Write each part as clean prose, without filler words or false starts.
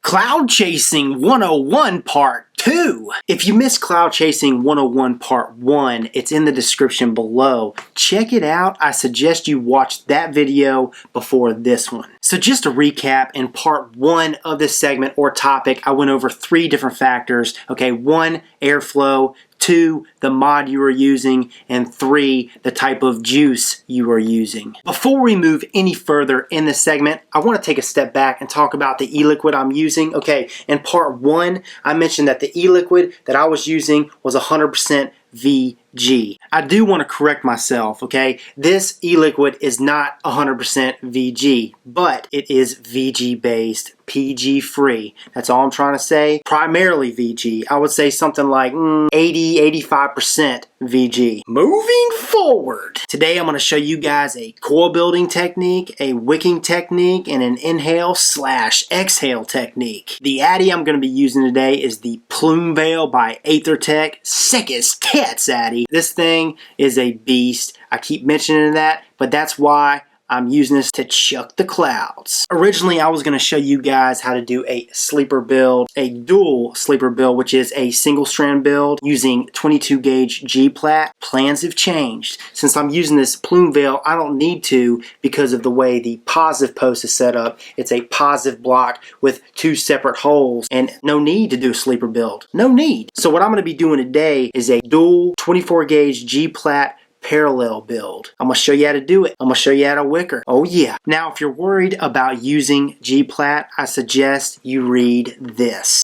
Cloud Chasing 101 Part 2. If you missed Cloud Chasing 101 Part 1, it's in the description below. Check it out. I suggest you watch that video before this one. So just to recap, in Part 1 of this segment or topic, I went over 3 different factors. Okay, 1, airflow. 2, the mod you are using, and 3, the type of juice you are using. Before we move any further in this segment, I want to take a step back and talk about the e-liquid I'm using. Okay, in part 1, I mentioned that the e-liquid that I was using was 100% VG. I do want to correct myself, okay? This e-liquid is not 100% VG, but it is VG based, PG free. That's all I'm trying to say. Primarily VG. I would say something like 80-85% VG. Moving forward, today I'm going to show you guys a coil building technique, a wicking technique, and an inhale/exhale technique. The Addy I'm going to be using today is the Plume Veil by Aethertech. Sick as cats, Addy. This thing is a beast. I keep mentioning that, but that's why I'm using this to chuck the clouds. Originally, I was going to show you guys how to do a sleeper build, a dual sleeper build, which is a single strand build using 22 gauge G-plat. Plans have changed. Since I'm using this Plume Veil, I don't need to because of the way the positive post is set up. It's a positive block with 2 separate holes and no need to do a sleeper build. No need. So what I'm going to be doing today is a dual 24 gauge G-plat parallel build. I'm going to show you how to do it. I'm going to show you how to wicker. Oh yeah. Now if you're worried about using G-plat, I suggest you read this.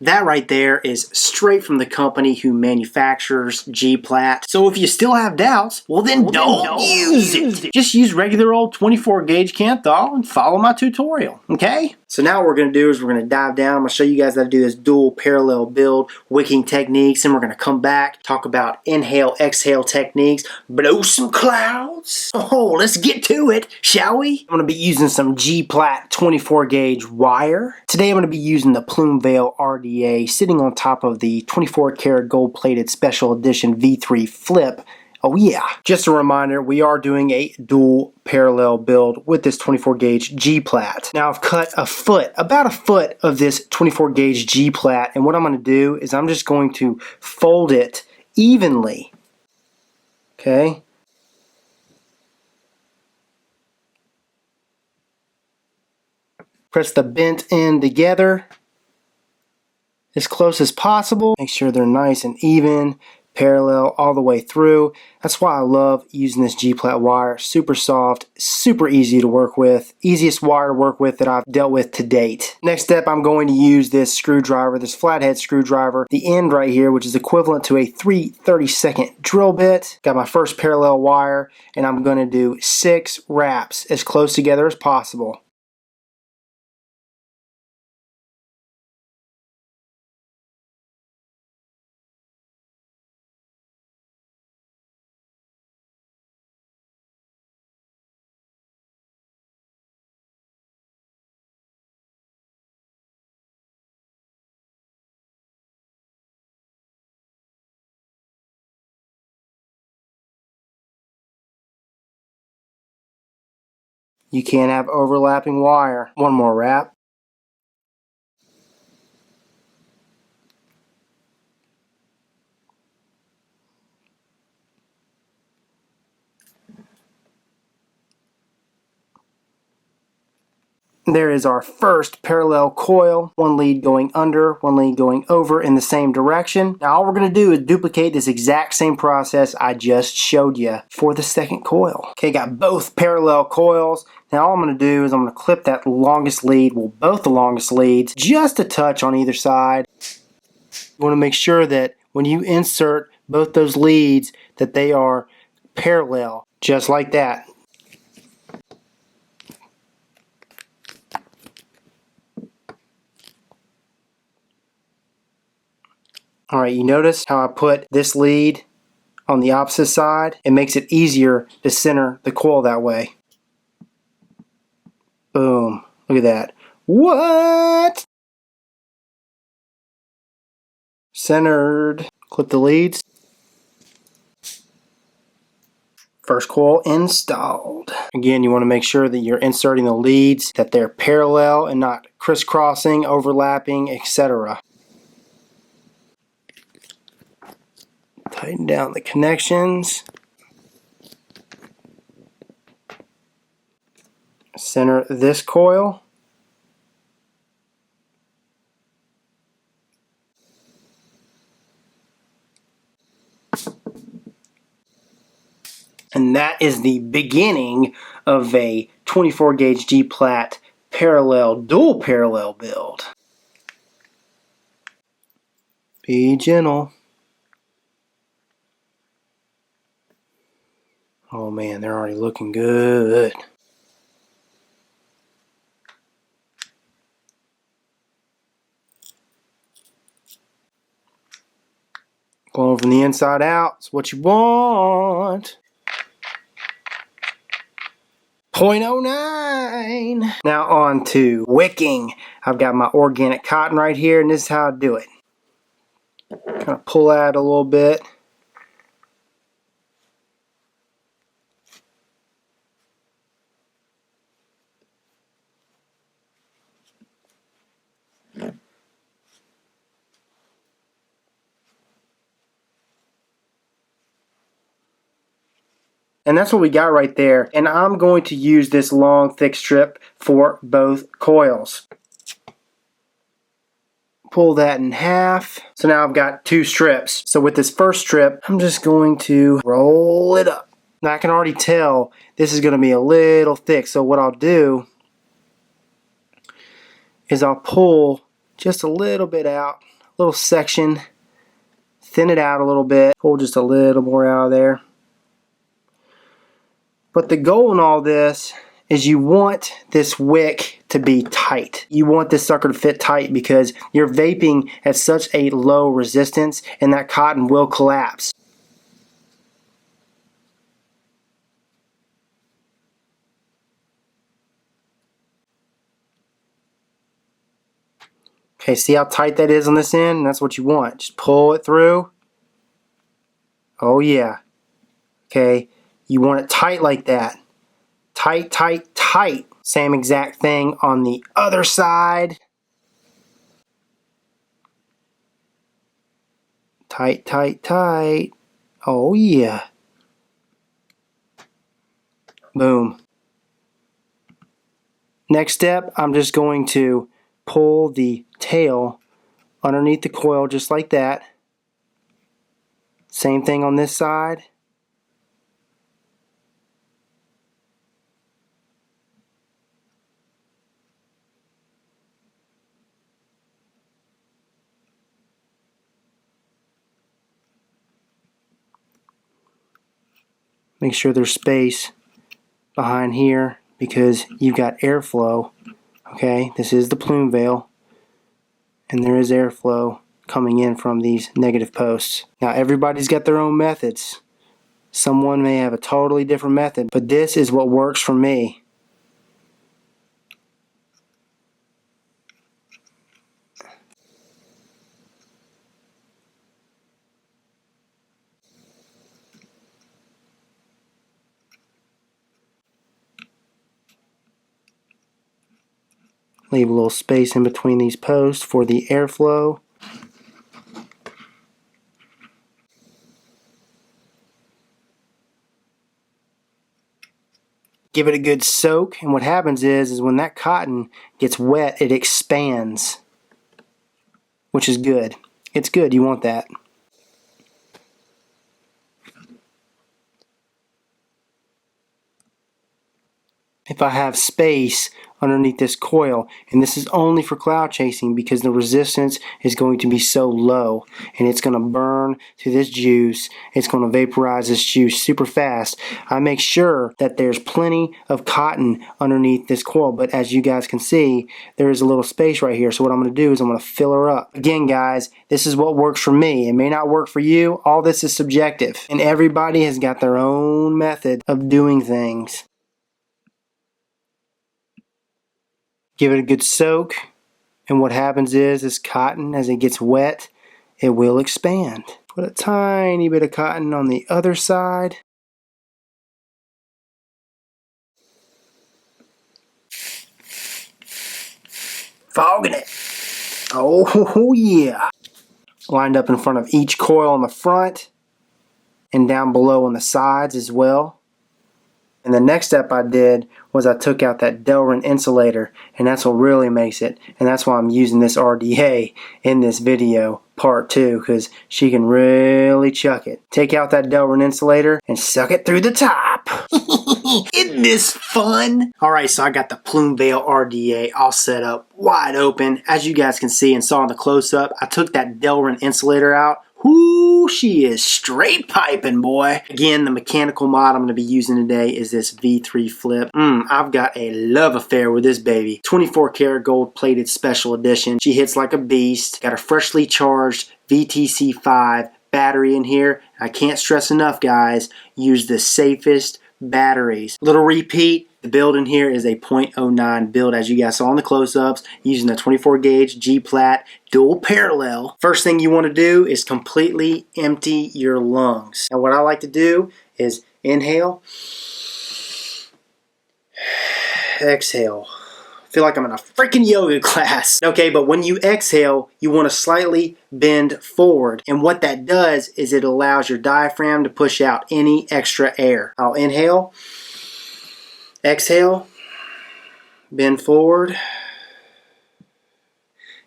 That right there is straight from the company who manufactures G-plat. So if you still have doubts, well then don't use it. Just use regular old 24 gauge Kanthal and follow my tutorial, okay? So now what we're going to do is we're going to dive down. I'm going to show you guys how to do this dual parallel build, wicking techniques, and we're going to come back, talk about inhale, exhale techniques, blow some clouds. Oh, let's get to it, shall we? I'm going to be using some G-plat 24 gauge wire. Today I'm going to be using the Plume Veil RDA sitting on top of the 24 karat gold plated special edition V3 flip. Oh yeah. Just a reminder, we are doing a dual parallel build with this 24 gauge G-plat. Now I've cut about a foot of this 24 gauge G-plat, and what I'm going to do is I'm just going to fold it evenly. Okay. Press the bent end together as close as possible. Make sure they're nice and even, parallel all the way through. That's why I love using this G-plat wire. Super soft, super easy to work with. Easiest wire to work with that I've dealt with to date. Next step, I'm going to use this screwdriver, this flathead screwdriver. The end right here, which is equivalent to a 3/32 drill bit. Got my first parallel wire, and I'm going to do 6 wraps as close together as possible. You can't have overlapping wire. One more wrap. There is our first parallel coil, one lead going under, one lead going over in the same direction. Now all we're going to do is duplicate this exact same process I just showed you for the second coil. Okay, got both parallel coils. Now all I'm going to do is I'm going to clip that longest lead, well both the longest leads, just a touch on either side. You want to make sure that when you insert both those leads that they are parallel, just like that. Alright, you notice how I put this lead on the opposite side? It makes it easier to center the coil that way. Boom. Look at that. What? Centered. Clip the leads. First coil installed. Again, you want to make sure that you're inserting the leads, that they're parallel and not crisscrossing, overlapping, etc. Tighten down the connections. Center this coil. And that is the beginning of a 24 gauge G-plat parallel, dual parallel build. Be gentle. Oh man, they're already looking good. Going from the inside out is what you want. 0.09. Now on to wicking. I've got my organic cotton right here, and this is how I do it. Kind of pull out a little bit. And that's what we got right there. And I'm going to use this long, thick strip for both coils. Pull that in half. So now I've got two strips. So with this first strip, I'm just going to roll it up. Now I can already tell this is going to be a little thick. So what I'll do is I'll pull just a little bit out, a little section, thin it out a little bit, pull just a little more out of there. But the goal in all this is you want this wick to be tight. You want this sucker to fit tight because you're vaping at such a low resistance and that cotton will collapse. Okay, see how tight that is on this end? That's what you want. Just pull it through. Oh yeah. Okay, you want it tight like that. Tight, tight, tight. Same exact thing on the other side. Tight, tight, tight. Oh yeah. Boom. Next step, I'm just going to pull the tail underneath the coil just like that. Same thing on this side. Make sure there's space behind here because you've got airflow. Okay, this is the plume veil and there is airflow coming in from these negative posts. Now everybody's got their own methods. Someone may have a totally different method, but this is what works for me. Leave a little space in between these posts for the airflow. Give it a good soak, and what happens is when that cotton gets wet, it expands, which is good. It's good, you want that. If I have space underneath this coil, and this is only for cloud chasing because the resistance is going to be so low and it's going to burn through this juice, it's going to vaporize this juice super fast. I make sure that there's plenty of cotton underneath this coil, but as you guys can see, there is a little space right here. So what I'm going to do is I'm going to fill her up. Again guys, this is what works for me. It may not work for you. All this is subjective and everybody has got their own method of doing things. Give it a good soak, and what happens is this cotton, as it gets wet, it will expand. Put a tiny bit of cotton on the other side. Fogging it. Oh, yeah. Lined up in front of each coil on the front and down below on the sides as well. And the next step I did was I took out that Delrin insulator, and that's what really makes it. And that's why I'm using this RDA in this video, part 2, because she can really chuck it. Take out that Delrin insulator and suck it through the top. Isn't this fun? Alright, so I got the Plume Veil RDA all set up, wide open. As you guys can see and saw in the close-up, I took that Delrin insulator out. Whoo, she is straight piping, boy. Again, the mechanical mod I'm going to be using today is this V3 flip. I've got a love affair with this baby. 24 karat gold plated special edition. She hits like a beast. Got a freshly charged VTC5 battery in here. I can't stress enough, guys, use the safest batteries. Little repeat. The build in here is a .09 build, as you guys saw in the close-ups, using the 24 gauge G-Plat dual parallel. First thing you want to do is completely empty your lungs. Now what I like to do is inhale, exhale. I feel like I'm in a freaking yoga class. Okay, but when you exhale, you want to slightly bend forward. And what that does is it allows your diaphragm to push out any extra air. I'll inhale. Exhale, bend forward,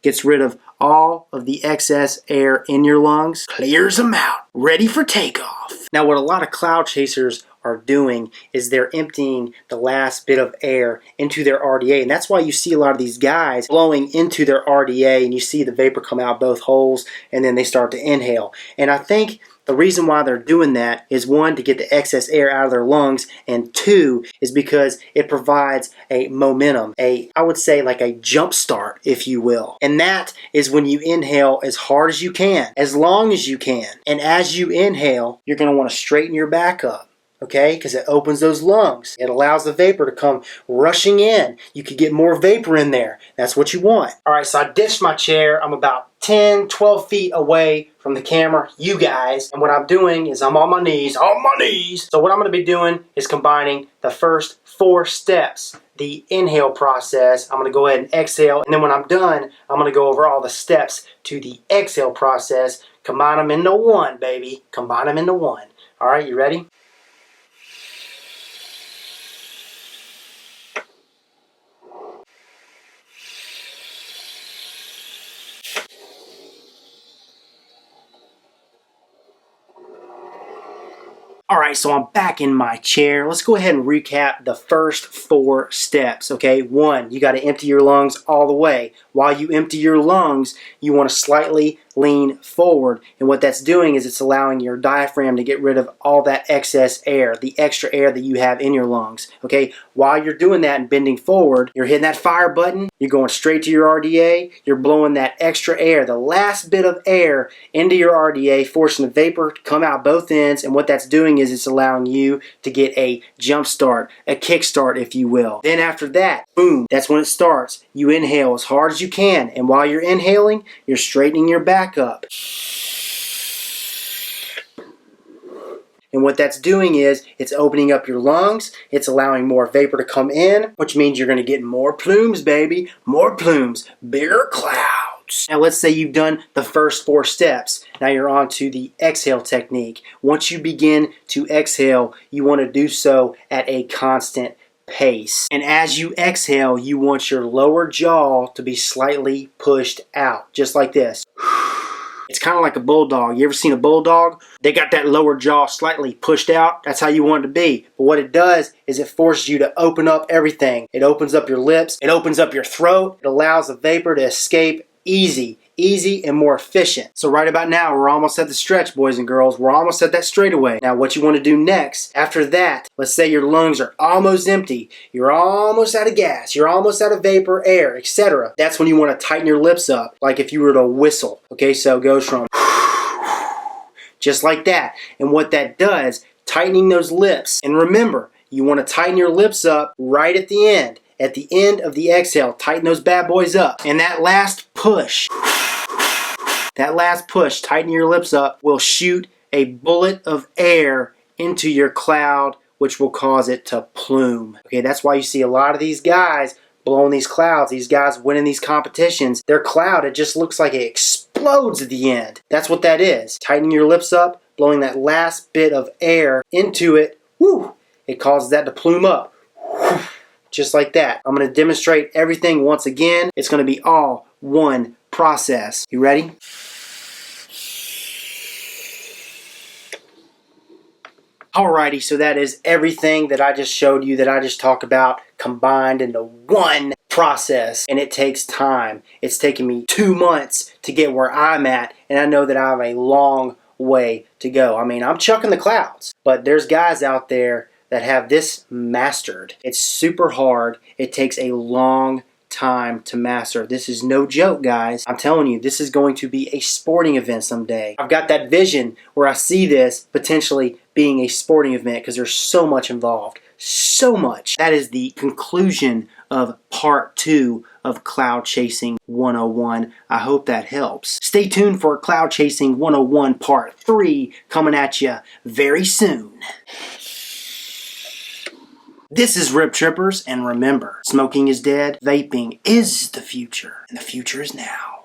gets rid of all of the excess air in your lungs, clears them out, ready for takeoff. Now what a lot of cloud chasers are doing is they're emptying the last bit of air into their RDA, and that's why you see a lot of these guys blowing into their RDA and you see the vapor come out both holes and then they start to inhale. And I think the reason why they're doing that is, one, to get the excess air out of their lungs, and two, is because it provides a momentum, I would say like a jump start, if you will. And that is when you inhale as hard as you can, as long as you can. And as you inhale, you're going to want to straighten your back up. Okay, because it opens those lungs. It allows the vapor to come rushing in. You could get more vapor in there. That's what you want. All right, so I ditched my chair. I'm about 10, 12 feet away from the camera, you guys. And what I'm doing is I'm on my knees. So what I'm going to be doing is combining the first 4 steps. The inhale process, I'm going to go ahead and exhale. And then when I'm done, I'm going to go over all the steps to the exhale process. Combine them into one, baby. Combine them into one. All right, you ready? Alright, so I'm back in my chair. Let's go ahead and recap the first 4 steps, okay? 1, you got to empty your lungs all the way. While you empty your lungs, you want to slightly lean forward. And what that's doing is it's allowing your diaphragm to get rid of all that excess air, the extra air that you have in your lungs, okay? While you're doing that and bending forward, you're hitting that fire button, you're going straight to your RDA, you're blowing that extra air, the last bit of air into your RDA, forcing the vapor to come out both ends, and what that's doing is it's allowing you to get a jump start, a kick start, if you will. Then after that, boom, that's when it starts. You inhale as hard as you can, and while you're inhaling, you're straightening your back up. And what that's doing is it's opening up your lungs, it's allowing more vapor to come in, which means you're going to get more plumes, baby. More plumes, bigger clouds. Now let's say you've done the first 4 steps. Now you're on to the exhale technique. Once you begin to exhale, you want to do so at a constant pace. And as you exhale, you want your lower jaw to be slightly pushed out, just like this. It's kind of like a bulldog. You ever seen a bulldog? They got that lower jaw slightly pushed out. That's how you want it to be. But what it does is it forces you to open up everything. It opens up your lips. It opens up your throat. It allows the vapor to escape easy and more efficient. So right about now, we're almost at the stretch, boys and girls. We're almost at that straightaway. Now what you want to do next, after that, let's say your lungs are almost empty. You're almost out of gas. You're almost out of vapor, air, etc. That's when you want to tighten your lips up, like if you were to whistle. Okay, so it goes from just like that. And what that does, tightening those lips. And remember, you want to tighten your lips up right at the end. At the end of the exhale, tighten those bad boys up. And that last push, tighten your lips up, will shoot a bullet of air into your cloud, which will cause it to plume. Okay, that's why you see a lot of these guys blowing these clouds. These guys winning these competitions, their cloud, it just looks like it explodes at the end. That's what that is. Tightening your lips up, blowing that last bit of air into it. Woo! It causes that to plume up. Whew, just like that. I'm going to demonstrate everything once again. It's going to be all one process. You ready? Alrighty, so that is everything that I just showed you, that I just talked about, combined into one process, and it takes time. It's taken me 2 months to get where I'm at, and I know that I have a long way to go. I mean, I'm chucking the clouds, but there's guys out there that have this mastered. It's super hard. It takes a long time to master. This is no joke, guys. I'm telling you, this is going to be a sporting event someday. I've got that vision where I see this potentially being a sporting event because there's so much involved. So much. That is the conclusion of part 2 of Cloud Chasing 101. I hope that helps. Stay tuned for Cloud Chasing 101 part 3 coming at you very soon. This is Rip Trippers, and remember, smoking is dead, vaping is the future, and the future is now.